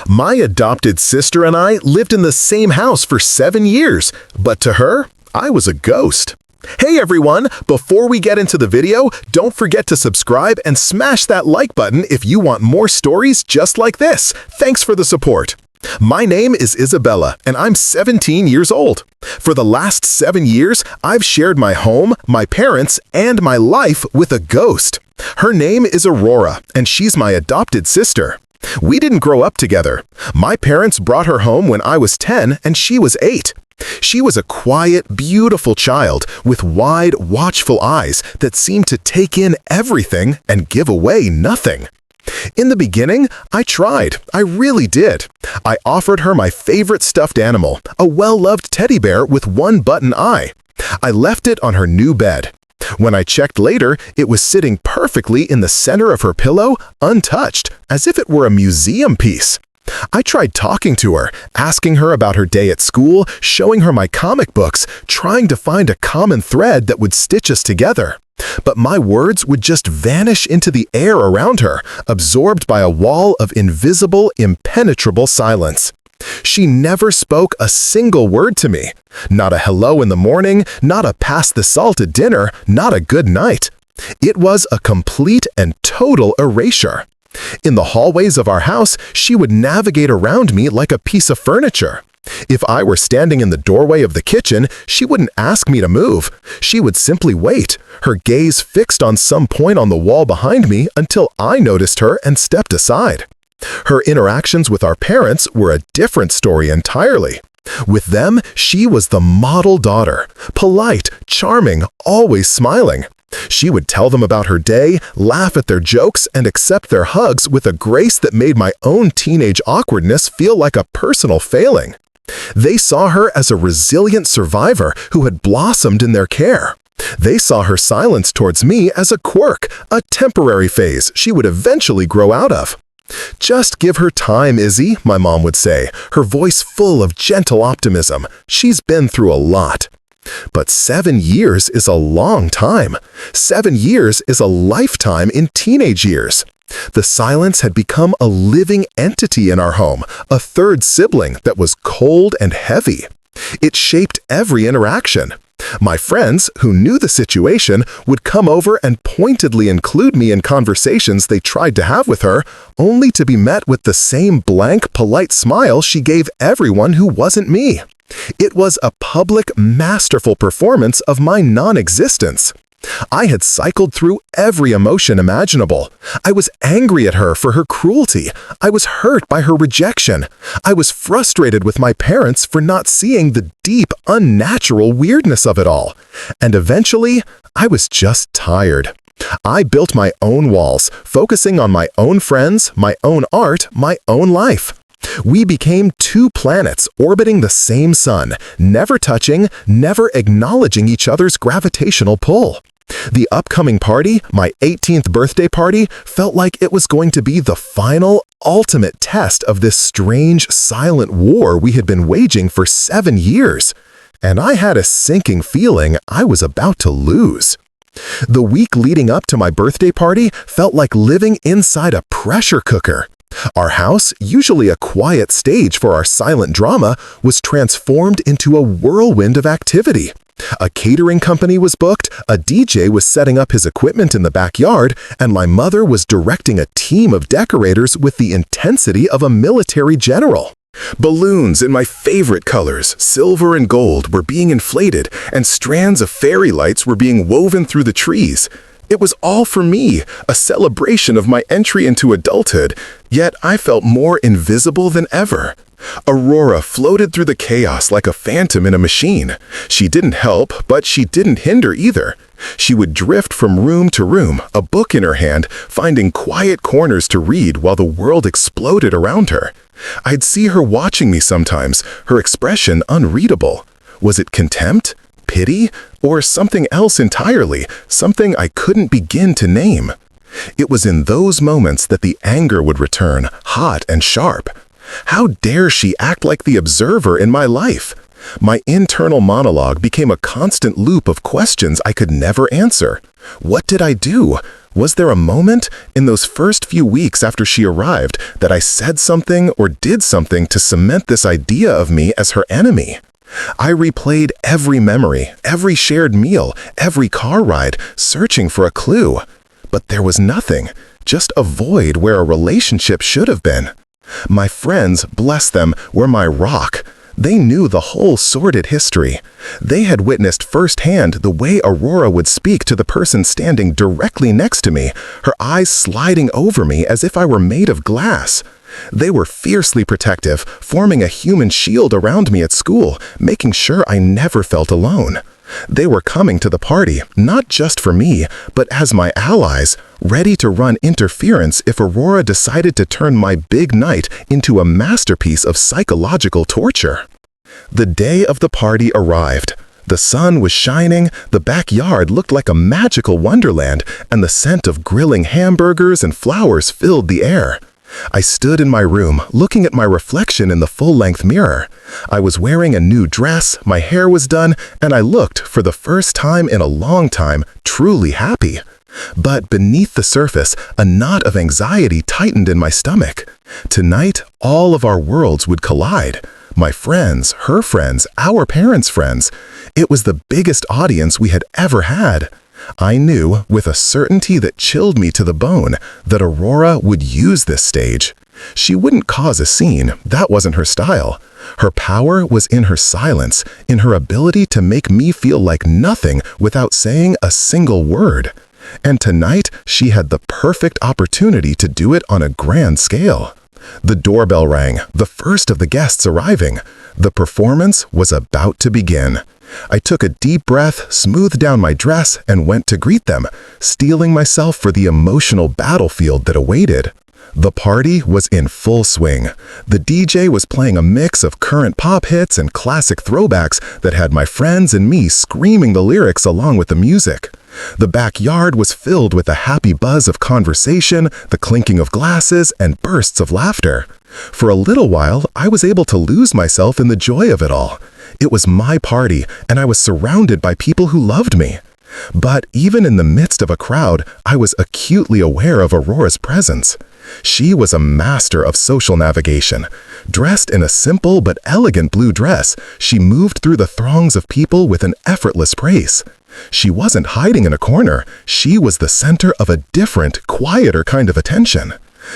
My adopted sister and I lived in the same house for 7 years, but to her, I was a ghost. Hey everyone, before we get into the video, don't forget to subscribe and smash that like button if you want more stories just like this. Thanks for the support. My name is Isabella, and I'm 17 years old. For the last 7 years, I've shared my home, my parents, and my life with a ghost. Her name is Aurora, and she's my adopted sister. We didn't grow up together. My parents brought her home when I was 10 and she was 8. She was a quiet, beautiful child with wide, watchful eyes that seemed to take in everything and give away nothing. In the beginning, I tried. I really did. I offered her my favorite stuffed animal, a well-loved teddy bear with one button eye. I left it on her new bed. When I checked later, it was sitting perfectly in the center of her pillow, untouched, as if it were a museum piece. I tried talking to her, asking her about her day at school, showing her my comic books, trying to find a common thread that would stitch us together. But my words would just vanish into the air around her, absorbed by a wall of invisible, impenetrable silence. She never spoke a single word to me. Not a hello in the morning, not a pass the salt at dinner, not a good night. It was a complete and total erasure. In the hallways of our house, she would navigate around me like a piece of furniture. If I were standing in the doorway of the kitchen, she wouldn't ask me to move. She would simply wait, her gaze fixed on some point on the wall behind me until I noticed her and stepped aside. Her interactions with our parents were a different story entirely. With them, she was the model daughter, polite, charming, always smiling. She would tell them about her day, laugh at their jokes, and accept their hugs with a grace that made my own teenage awkwardness feel like a personal failing. They saw her as a resilient survivor who had blossomed in their care. They saw her silence towards me as a quirk, a temporary phase she would eventually grow out of. "Just give her time, Izzy," my mom would say, her voice full of gentle optimism. "She's been through a lot." But 7 years is a long time. 7 years is a lifetime in teenage years. The silence had become a living entity in our home, a third sibling that was cold and heavy. It shaped every interaction. My friends, who knew the situation, would come over and pointedly include me in conversations they tried to have with her, only to be met with the same blank, polite smile she gave everyone who wasn't me. It was a public, masterful performance of my non-existence. I had cycled through every emotion imaginable. I was angry at her for her cruelty. I was hurt by her rejection. I was frustrated with my parents for not seeing the deep, unnatural weirdness of it all. And eventually, I was just tired. I built my own walls, focusing on my own friends, my own art, my own life. We became two planets orbiting the same sun, never touching, never acknowledging each other's gravitational pull. The upcoming party, my 18th birthday party, felt like it was going to be the final, ultimate test of this strange, silent war we had been waging for 7 years. And I had a sinking feeling I was about to lose. The week leading up to my birthday party felt like living inside a pressure cooker. Our house, usually a quiet stage for our silent drama, was transformed into a whirlwind of activity. A catering company was booked, a DJ was setting up his equipment in the backyard, and my mother was directing a team of decorators with the intensity of a military general. Balloons in my favorite colors, silver and gold, were being inflated, and strands of fairy lights were being woven through the trees. It was all for me, a celebration of my entry into adulthood, yet I felt more invisible than ever. Aurora floated through the chaos like a phantom in a machine. She didn't help, but she didn't hinder either. She would drift from room to room, a book in her hand, finding quiet corners to read while the world exploded around her. I'd see her watching me sometimes, her expression unreadable. Was it contempt? Pity? Or something else entirely, something I couldn't begin to name? It was in those moments that the anger would return, hot and sharp. How dare she act like the observer in my life? My internal monologue became a constant loop of questions I could never answer. What did I do? Was there a moment in those first few weeks after she arrived that I said something or did something to cement this idea of me as her enemy? I replayed every memory, every shared meal, every car ride, searching for a clue. But there was nothing, just a void where a relationship should have been. My friends, bless them, were my rock. They knew the whole sordid history. They had witnessed firsthand the way Aurora would speak to the person standing directly next to me, her eyes sliding over me as if I were made of glass. They were fiercely protective, forming a human shield around me at school, making sure I never felt alone. They were coming to the party, not just for me, but as my allies, ready to run interference if Aurora decided to turn my big night into a masterpiece of psychological torture. The day of the party arrived. The sun was shining, the backyard looked like a magical wonderland, and the scent of grilling hamburgers and flowers filled the air. I stood in my room, looking at my reflection in the full-length mirror. I was wearing a new dress, my hair was done, and I looked, for the first time in a long time, truly happy. But beneath the surface, a knot of anxiety tightened in my stomach. Tonight, all of our worlds would collide. My friends, her friends, our parents' friends. It was the biggest audience we had ever had. I knew, with a certainty that chilled me to the bone, that Aurora would use this stage. She wouldn't cause a scene, that wasn't her style. Her power was in her silence, in her ability to make me feel like nothing without saying a single word. And tonight, she had the perfect opportunity to do it on a grand scale. The doorbell rang, the first of the guests arriving. The performance was about to begin. I took a deep breath, smoothed down my dress, and went to greet them, steeling myself for the emotional battlefield that awaited. The party was in full swing. The DJ was playing a mix of current pop hits and classic throwbacks that had my friends and me screaming the lyrics along with the music. The backyard was filled with a happy buzz of conversation, the clinking of glasses, and bursts of laughter. For a little while, I was able to lose myself in the joy of it all. It was my party, and I was surrounded by people who loved me. But even in the midst of a crowd, I was acutely aware of Aurora's presence. She was a master of social navigation. Dressed in a simple but elegant blue dress, she moved through the throngs of people with an effortless grace. She wasn't hiding in a corner. She was the center of a different, quieter kind of attention.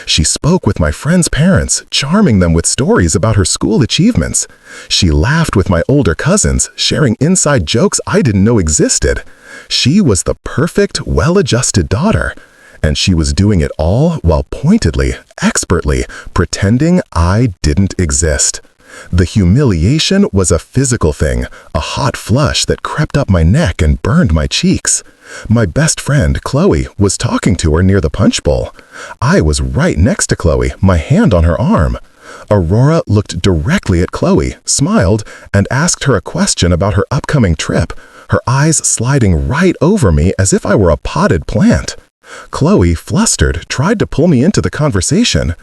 She spoke with my friends' parents, charming them with stories about her school achievements. She laughed with my older cousins, sharing inside jokes I didn't know existed. She was the perfect, well-adjusted daughter. And she was doing it all while pointedly, expertly, pretending I didn't exist. The humiliation was a physical thing, a hot flush that crept up my neck and burned my cheeks. My best friend, Chloe, was talking to her near the punch bowl. I was right next to Chloe, my hand on her arm. Aurora looked directly at Chloe, smiled, and asked her a question about her upcoming trip, her eyes sliding right over me as if I were a potted plant. Chloe, flustered, tried to pull me into the conversation.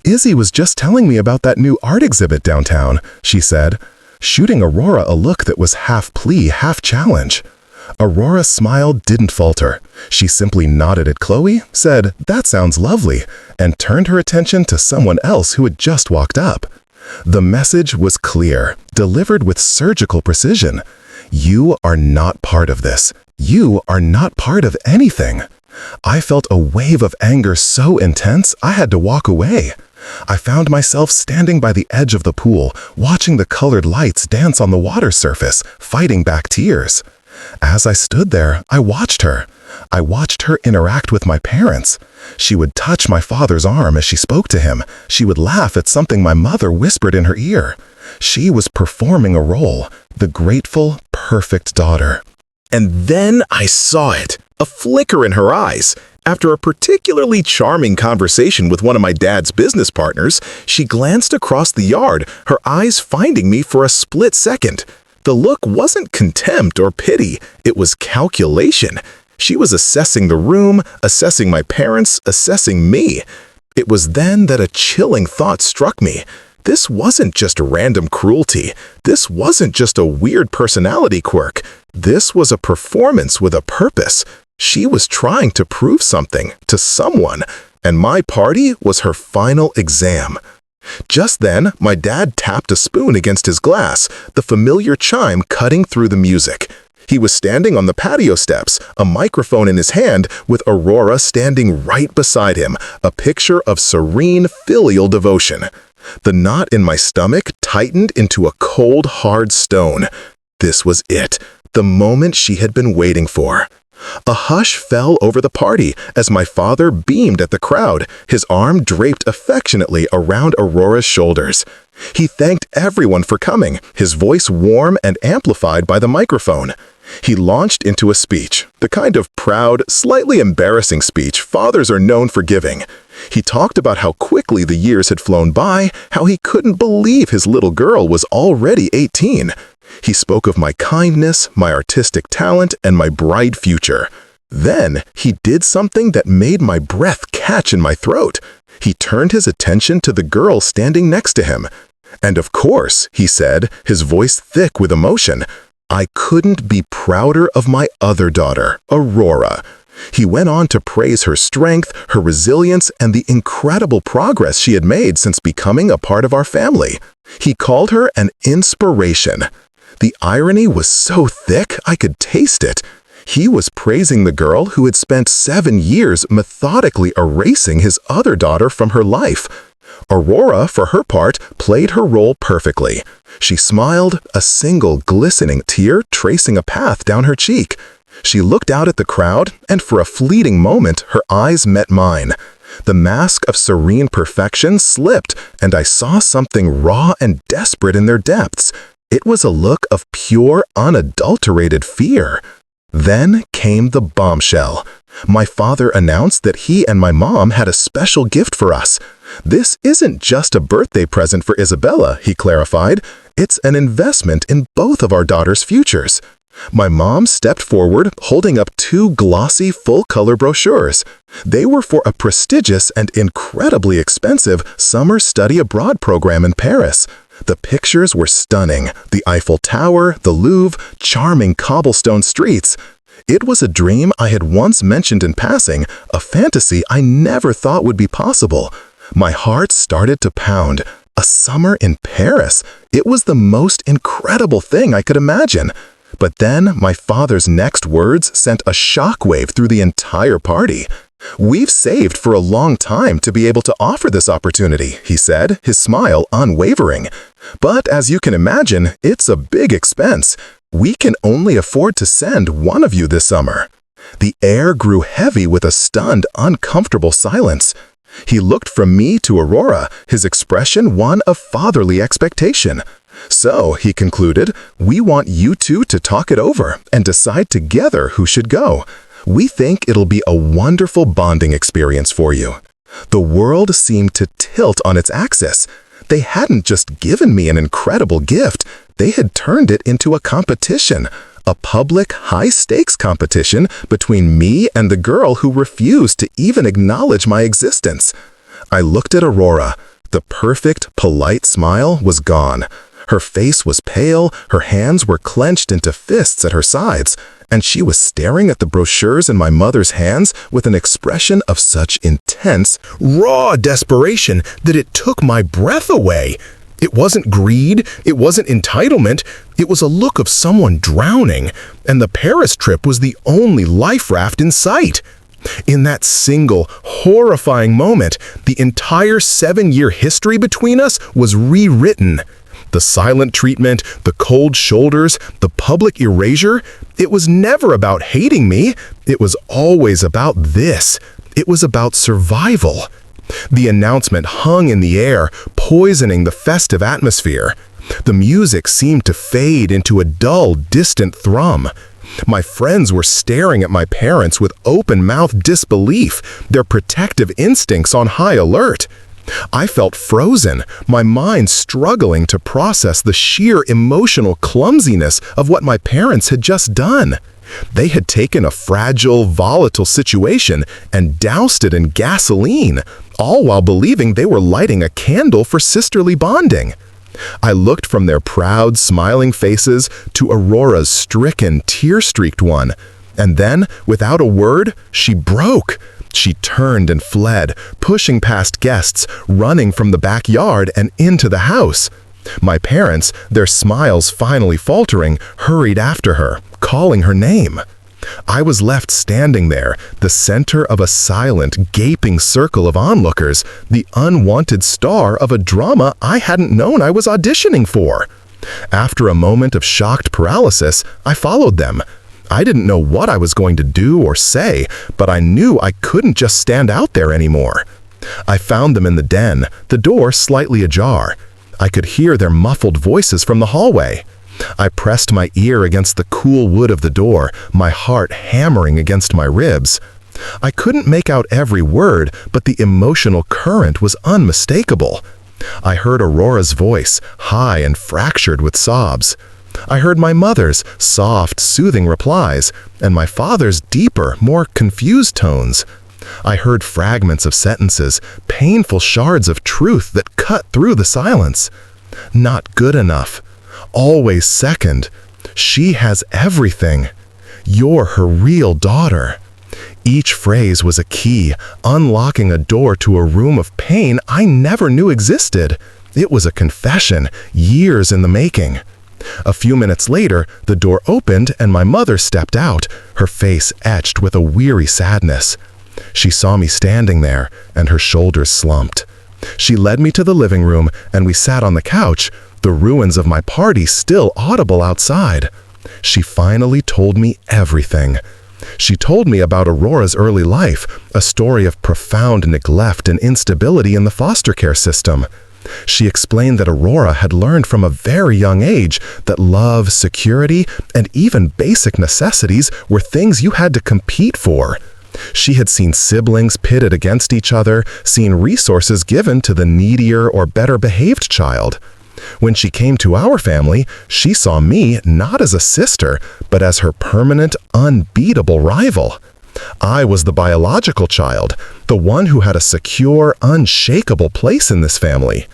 "Izzy was just telling me about that new art exhibit downtown," she said, shooting Aurora a look that was half plea, half challenge. Aurora's smile didn't falter. She simply nodded at Chloe, said, "That sounds lovely," and turned her attention to someone else who had just walked up. The message was clear, delivered with surgical precision. You are not part of this. You are not part of anything. I felt a wave of anger so intense I had to walk away. I found myself standing by the edge of the pool, watching the colored lights dance on the water surface, fighting back tears. As I stood there, I watched her. I watched her interact with my parents. She would touch my father's arm as she spoke to him. She would laugh at something my mother whispered in her ear. She was performing a role, the grateful, perfect daughter. And then I saw it, a flicker in her eyes. After a particularly charming conversation with one of my dad's business partners, she glanced across the yard, her eyes finding me for a split second. The look wasn't contempt or pity, it was calculation. She was assessing the room, assessing my parents, assessing me. It was then that a chilling thought struck me. This wasn't just random cruelty. This wasn't just a weird personality quirk. This was a performance with a purpose. She was trying to prove something to someone, and my party was her final exam. Just then, my dad tapped a spoon against his glass, the familiar chime cutting through the music. He was standing on the patio steps, a microphone in his hand, with Aurora standing right beside him, a picture of serene filial devotion. The knot in my stomach tightened into a cold, hard stone. This was it, the moment she had been waiting for. A hush fell over the party as my father beamed at the crowd, his arm draped affectionately around Aurora's shoulders. He thanked everyone for coming, his voice warm and amplified by the microphone. He launched into a speech, the kind of proud, slightly embarrassing speech fathers are known for giving. He talked about how quickly the years had flown by, how he couldn't believe his little girl was already 18. He spoke of my kindness, my artistic talent, and my bright future. Then, he did something that made my breath catch in my throat. He turned his attention to the girl standing next to him. And of course, he said, his voice thick with emotion, I couldn't be prouder of my other daughter, Aurora. He went on to praise her strength, her resilience, and the incredible progress she had made since becoming a part of our family. He called her an inspiration. The irony was so thick I could taste it. He was praising the girl who had spent 7 years methodically erasing his other daughter from her life. Aurora, for her part, played her role perfectly. She smiled, a single glistening tear tracing a path down her cheek. She looked out at the crowd, and for a fleeting moment, her eyes met mine. The mask of serene perfection slipped, and I saw something raw and desperate in their depths. It was a look of pure, unadulterated fear. Then came the bombshell. My father announced that he and my mom had a special gift for us. This isn't just a birthday present for Isabella, he clarified. It's an investment in both of our daughters' futures. My mom stepped forward, holding up 2 glossy, full-color brochures. They were for a prestigious and incredibly expensive summer study abroad program in Paris. The pictures were stunning. The Eiffel Tower, the Louvre, charming cobblestone streets. It was a dream I had once mentioned in passing, a fantasy I never thought would be possible. My heart started to pound. A summer in Paris. It was the most incredible thing I could imagine. But then my father's next words sent a shockwave through the entire party. We've saved for a long time to be able to offer this opportunity, he said, his smile unwavering. But as you can imagine, it's a big expense. We can only afford to send one of you this summer. The air grew heavy with a stunned, uncomfortable silence. He looked from me to Aurora, his expression one of fatherly expectation. So, he concluded, we want you two to talk it over and decide together who should go. We think it'll be a wonderful bonding experience for you. The world seemed to tilt on its axis. They hadn't just given me an incredible gift, they had turned it into a competition, a public, high-stakes competition between me and the girl who refused to even acknowledge my existence. I looked at Aurora. The perfect, polite smile was gone. Her face was pale, her hands were clenched into fists at her sides, and she was staring at the brochures in my mother's hands with an expression of such intense, raw desperation that it took my breath away. It wasn't greed, it wasn't entitlement, it was a look of someone drowning, and the Paris trip was the only life raft in sight. In that single, horrifying moment, the entire 7-year history between us was rewritten. The silent treatment, the cold shoulders, the public erasure, it was never about hating me. It was always about this. It was about survival. The announcement hung in the air, poisoning the festive atmosphere. The music seemed to fade into a dull, distant thrum. My friends were staring at my parents with open-mouthed disbelief, their protective instincts on high alert. I felt frozen, my mind struggling to process the sheer emotional clumsiness of what my parents had just done. They had taken a fragile, volatile situation and doused it in gasoline, all while believing they were lighting a candle for sisterly bonding. I looked from their proud, smiling faces to Aurora's stricken, tear-streaked one. And then, without a word, she broke. She turned and fled, pushing past guests, running from the backyard and into the house. My parents, their smiles finally faltering, hurried after her, calling her name. I was left standing there, the center of a silent, gaping circle of onlookers, the unwanted star of a drama I hadn't known I was auditioning for. After a moment of shocked paralysis, I followed them. I didn't know what I was going to do or say, but I knew I couldn't just stand out there anymore. I found them in the den, the door slightly ajar. I could hear their muffled voices from the hallway. I pressed my ear against the cool wood of the door, my heart hammering against my ribs. I couldn't make out every word, but the emotional current was unmistakable. I heard Aurora's voice, high and fractured with sobs. I heard my mother's soft, soothing replies, and my father's deeper, more confused tones. I heard fragments of sentences, painful shards of truth that cut through the silence. Not good enough. Always second. She has everything. You're her real daughter. Each phrase was a key, unlocking a door to a room of pain I never knew existed. It was a confession, years in the making. A few minutes later, the door opened and my mother stepped out, her face etched with a weary sadness. She saw me standing there, and her shoulders slumped. She led me to the living room, and we sat on the couch, the ruins of my party still audible outside. She finally told me everything. She told me about Aurora's early life, a story of profound neglect and instability in the foster care system. She explained that Aurora had learned from a very young age that love, security, and even basic necessities were things you had to compete for. She had seen siblings pitted against each other, seen resources given to the needier or better-behaved child. When she came to our family, she saw me not as a sister, but as her permanent, unbeatable rival. I was the biological child, the one who had a secure, unshakable place in this family.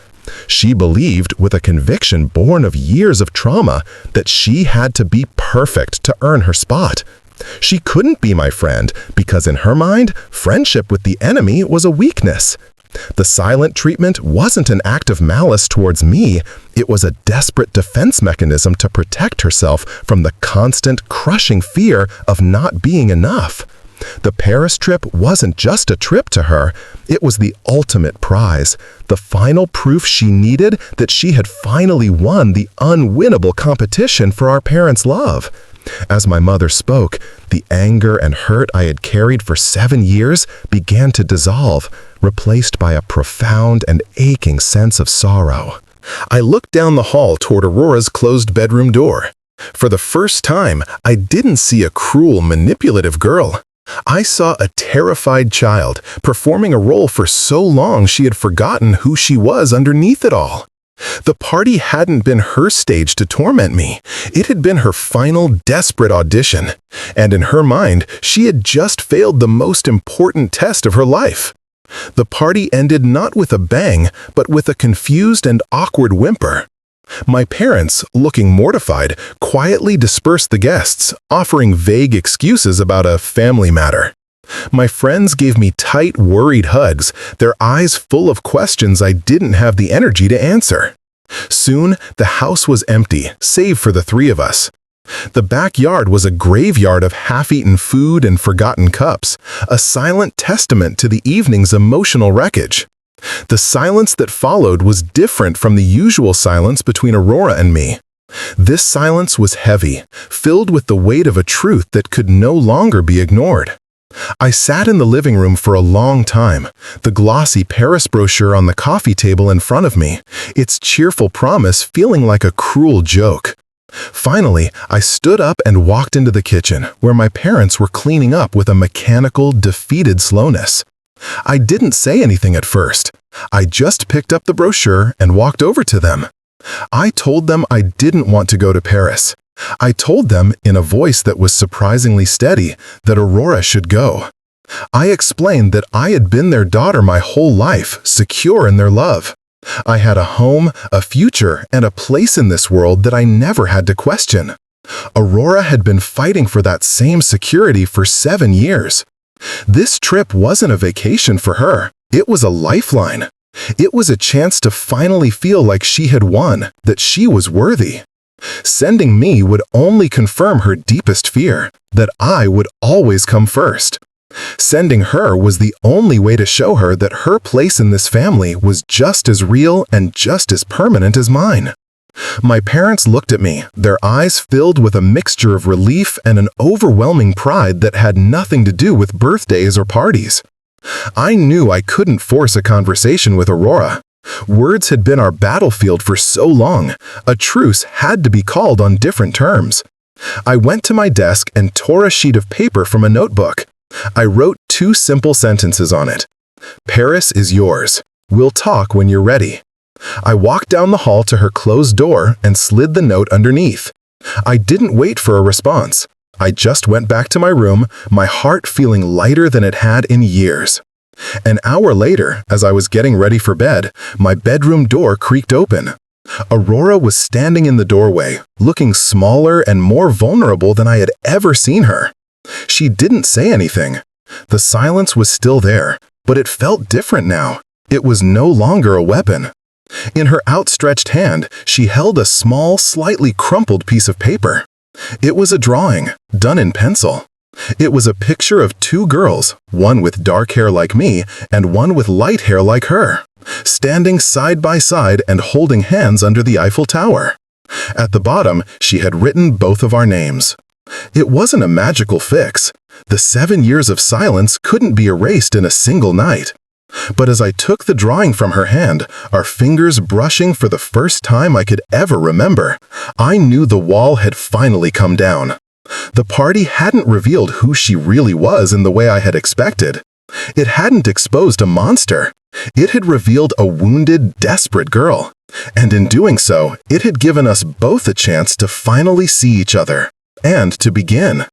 She believed, with a conviction born of years of trauma, that she had to be perfect to earn her spot. She couldn't be my friend because in her mind, friendship with the enemy was a weakness. The silent treatment wasn't an act of malice towards me, it was a desperate defense mechanism to protect herself from the constant, crushing fear of not being enough. The Paris trip wasn't just a trip to her, it was the ultimate prize, the final proof she needed that she had finally won the unwinnable competition for our parents' love. As my mother spoke, the anger and hurt I had carried for 7 years began to dissolve, replaced by a profound and aching sense of sorrow. I looked down the hall toward Aurora's closed bedroom door. For the first time, I didn't see a cruel, manipulative girl. I saw a terrified child, performing a role for so long she had forgotten who she was underneath it all. The party hadn't been her stage to torment me. It had been her final, desperate audition. And in her mind, she had just failed the most important test of her life. The party ended not with a bang, but with a confused and awkward whimper. My parents, looking mortified, quietly dispersed the guests, offering vague excuses about a family matter. My friends gave me tight, worried hugs, their eyes full of questions I didn't have the energy to answer. Soon, the house was empty, save for the 3 of us. The backyard was a graveyard of half-eaten food and forgotten cups, a silent testament to the evening's emotional wreckage. The silence that followed was different from the usual silence between Aurora and me. This silence was heavy, filled with the weight of a truth that could no longer be ignored. I sat in the living room for a long time, the glossy Paris brochure on the coffee table in front of me, its cheerful promise feeling like a cruel joke. Finally, I stood up and walked into the kitchen, where my parents were cleaning up with a mechanical, defeated slowness. I didn't say anything at first. I just picked up the brochure and walked over to them. I told them I didn't want to go to Paris. I told them, in a voice that was surprisingly steady, that Aurora should go. I explained that I had been their daughter my whole life, secure in their love. I had a home, a future, and a place in this world that I never had to question. Aurora had been fighting for that same security for 7 years. This trip wasn't a vacation for her. It was a lifeline. It was a chance to finally feel like she had won, that she was worthy. Sending me would only confirm her deepest fear, that I would always come first. Sending her was the only way to show her that her place in this family was just as real and just as permanent as mine. My parents looked at me, their eyes filled with a mixture of relief and an overwhelming pride that had nothing to do with birthdays or parties. I knew I couldn't force a conversation with Aurora. Words had been our battlefield for so long, a truce had to be called on different terms. I went to my desk and tore a sheet of paper from a notebook. I wrote 2 simple sentences on it. "Paris is yours. We'll talk when you're ready." I walked down the hall to her closed door and slid the note underneath. I didn't wait for a response. I just went back to my room, my heart feeling lighter than it had in years. An hour later, as I was getting ready for bed, my bedroom door creaked open. Aurora was standing in the doorway, looking smaller and more vulnerable than I had ever seen her. She didn't say anything. The silence was still there, but it felt different now. It was no longer a weapon. In her outstretched hand, she held a small, slightly crumpled piece of paper. It was a drawing, done in pencil. It was a picture of 2 girls, one with dark hair like me and one with light hair like her, standing side by side and holding hands under the Eiffel Tower. At the bottom, she had written both of our names. It wasn't a magical fix. The 7 years of silence couldn't be erased in a single night. But as I took the drawing from her hand, our fingers brushing for the first time I could ever remember, I knew the wall had finally come down. The party hadn't revealed who she really was in the way I had expected. It hadn't exposed a monster. It had revealed a wounded, desperate girl. And in doing so, it had given us both a chance to finally see each other and to begin.